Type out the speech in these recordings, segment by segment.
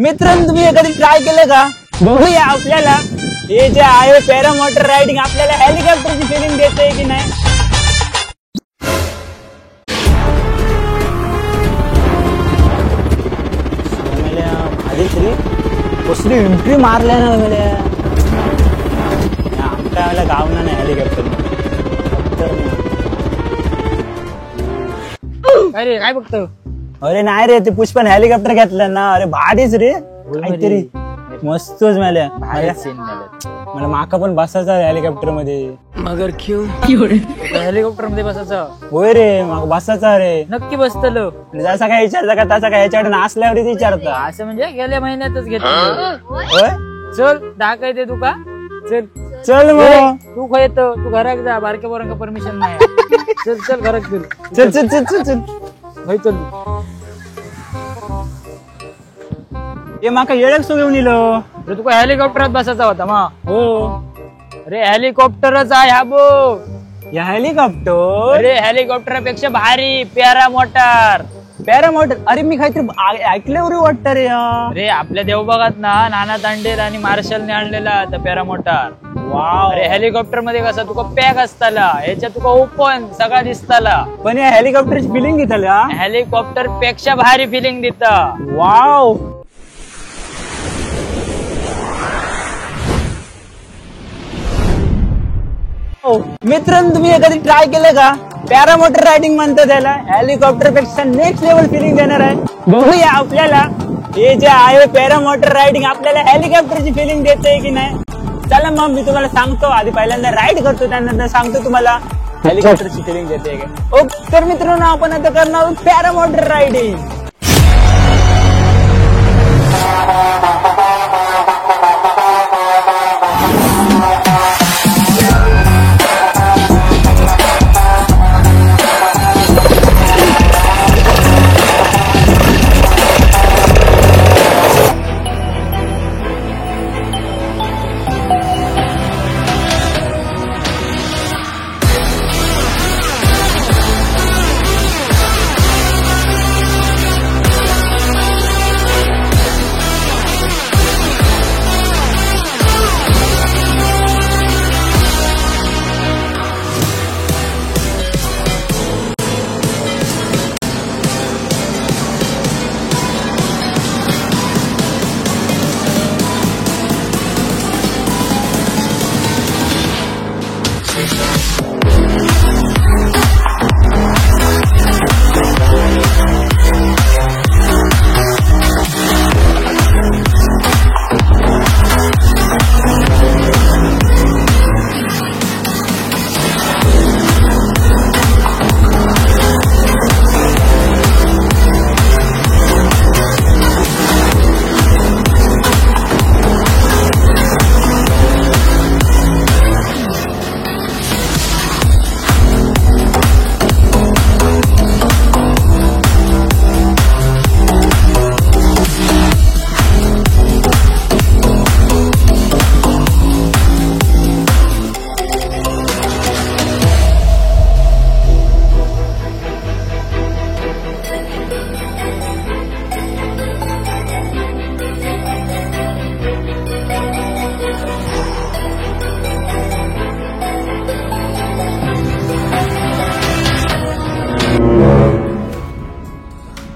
मित्रांनो तुम्ही कधी ट्राय केलं का? बघूया आपल्याला हे जे आहे पॅरामोटर रायडिंग आपल्याला हेलिकॉप्टरची फिलिंग देते की नाही। कसली एंट्री मारल्या ना आमच्या गावना नाही हेलिकॉप्टर। अरे काय बघतो? अरे नाही रे ते पुष्पन हेलिकॉप्टर घेतलं ना। अरे भारीच रे काहीतरी मस्तच मला माका पण बसायचा हेलिकॉप्टर मध्ये। मगर क्यों हेलिकॉप्टर मध्ये बसायचं? होय रे माका बसायचा रे। नक्की बसतलो? जसा काय विचारता का तसा काय ह्याच्याकडे नाचल्यावरच विचारता। असं म्हणजे गेल्या महिन्यातच घेतलं। होय चल दाखवते तू का? चल चल मग तू काय येतो? तू घरात जा, बारक्या पोरांका परमिशन नाही। चल चल घरात चल चल चल चल चल चल होय चल। हे माका येडक सो घेऊन इलो। अरे तुका हेलिकॉप्टरात बसायचा होता मा? हो अरे हेलिकॉप्टरच आहे हा बो। या हेलिकॉप्टर? अरे हेलिकॉप्टरपेक्षा भारी पॅरामोटर। पॅरामोटर? अरे मी काहीतरी ऐकल्यावर वाटतं रे। अरे आपल्या देवबागात ना नाना तांडेल आणि मार्शलने आणलेला पॅरामोटर। वाव। अरे हेलिकॉप्टर मध्ये कसं तुका पॅक असताला, ह्याच्यात तुका ओपन सगळा दिसताला। पण या हेलिकॉप्टरची फिलिंग घेतला हेलिकॉप्टर पेक्षा भारी फिलिंग देता। वाव। मित्रांनो तुम्ही कधी ट्राय केलं का? पॅरामोटर रायडिंग म्हणतात त्याला। हेलिकॉप्टर पेक्षा नेक्स्ट लेवल फिलिंग देणार आहे। बघूया आपल्याला हे जे आहे पॅरामोटर रायडिंग आपल्याला हेलिकॉप्टरची फिलिंग देते की नाही। चला मग मी तुम्हाला सांगतो। आधी पहिल्यांदा राईड करतो त्यानंतर सांगतो तुम्हाला हेलिकॉप्टरची फिलिंग देते का। ओके तर मित्रांनो आपण आता करणार आहोत पॅरामोटर रायडिंग।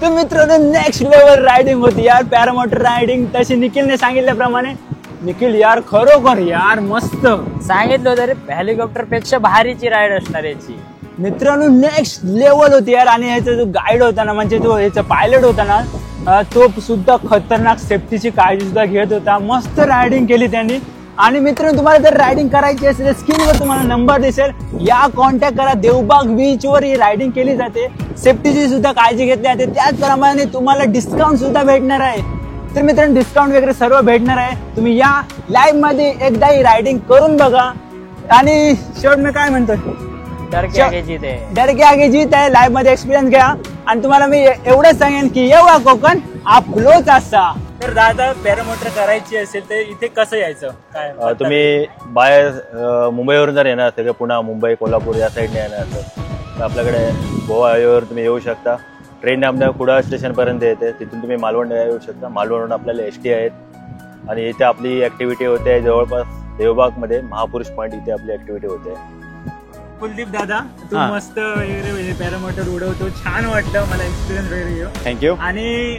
तर मित्रांनो नेक्स्ट लेवल रायडिंग होती यार पॅरामोटर रायडिंग। तशी निखिलने सांगितल्याप्रमाणे निखिल यार खरोखर यार मस्त सांगितलं होतं रे। हेलिकॉप्टर पेक्षा भारीची राईड असणार याची। मित्रांनो नेक्स्ट लेवल होती यार। आणि ह्याचा जो गाईड होता ना म्हणजे जो ह्याचा पायलट होता ना तो सुद्धा खतरनाक सेफ्टीची काळजी सुद्धा घेत होता। मस्त रायडिंग केली त्यांनी। आणि मित्रांनो तुम्हाला जर रायडिंग करायची असेल तर स्क्रीनवर तुम्हाला नंबर दिसेल, या कॉन्टॅक्ट करा। देवबाग बीच वर ही रायडिंग केली जाते, सेफ्टीची सुद्धा काळजी घेतली जाते। त्याचप्रमाणे तुम्हाला डिस्काउंट सुद्धा भेटणार आहे। तर मित्रांनो डिस्काउंट वगैरे सर्व भेटणार आहे। तुम्ही या लाईव्ह मध्ये एकदा ही रायडिंग करून बघा। आणि शेवट मी काय म्हणतो, डर के आगे जीत है, डर के आगे जीत है। लाईव्ह मध्ये एक्सपिरियन्स घ्या। आणि तुम्हाला मी एवढंच सांगेन की येवा कोकण आपलोच असा। तर दादा पॅरामोटर करायची असेल तर इथे कसं यायचं काय? तुम्ही बाहेर मुंबईवरून जर येणार असेल पुणे मुंबई कोल्हापूर या साईडने येणार असेल तर आपल्याकडे गोवा हायवेवर तुम्ही येऊ शकता। ट्रेन आपल्या कुडाळ स्टेशनपर्यंत येते, तिथून तुम्ही मालवण येऊ शकता. मालवणवरून आपल्याला एसटी आहेत आणि इथे आपली ऍक्टिव्हिटी होते जवळपास देवबागमध्ये महापुरुष पॉईंट, इथे आपली ऍक्टिव्हिटी होते. कुलदीप दादा, तू हा. मस्त वगैरे पॅरामोटर उडवतो, छान वाटलं मला एक्सपिरियन्स वगैरे घेऊ. थँक्यू. आणि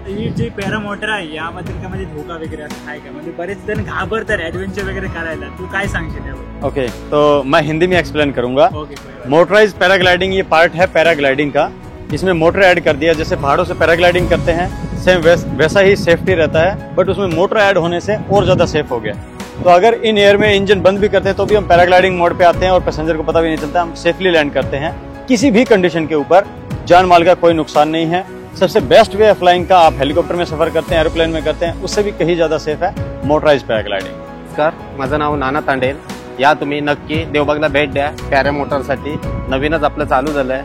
ही जी पॅरामोटर आहे यामध्ये का म्हणजे धोका वगैरे असं आहे का? म्हणजे बरेच जण घाबरतात ऍडव्हेंचर वगैरे करायला, तू काय सांगशील यावर? ओके, तो मैं हिंदी में एक्सप्लेन करूंगा. ओके. मोटराइज पैराग्लाइडिंग ये पार्ट है पैराग्लाइडिंग का. इसमें मोटर ऐड कर दिया, जैसे पहाड़ों से पैराग्लाइडिंग करते हैं सेम वैसा ही सेफ्टी रहता है, बट उसमें मोटर ऐड होने से और ज्यादा सेफ हो गया. तो अगर इन एयर में इंजन बंद भी करते हैं तो भी हम पैराग्लाइडिंग मोड पे आते हैं और पैसेंजर को पता भी नहीं चलता, हम सेफली लैंड करते हैं. किसी भी कंडीशन के ऊपर जान माल का कोई नुकसान नहीं है. सबसे बेस्ट वे ऑफ फ्लाइंग का आप हेलीकॉप्टर में सफर करते हैं, एरोप्लेन में करते हैं, उससे भी कहीं ज्यादा सेफ है मोटराइज पैराग्लाइडिंग. नमस्कार, माझं नाव नाना तांडेल. या तुम्ही नक्की देवबागला भेट द्या. पॅरामोटरसाठी नवीनच आपलं चालू झालंय.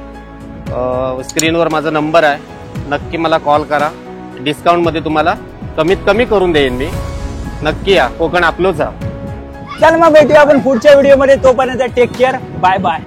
स्क्रीनवर माझा नंबर आहे, नक्की मला कॉल करा. डिस्काउंटमध्ये तुम्हाला कमीत कमी करून देईन मी. नक्की या, कोकण आपलंच आहे. चल मग भेटूया आपण पुढच्या व्हिडिओमध्ये. तोपर्यंत टेक केअर, बाय बाय.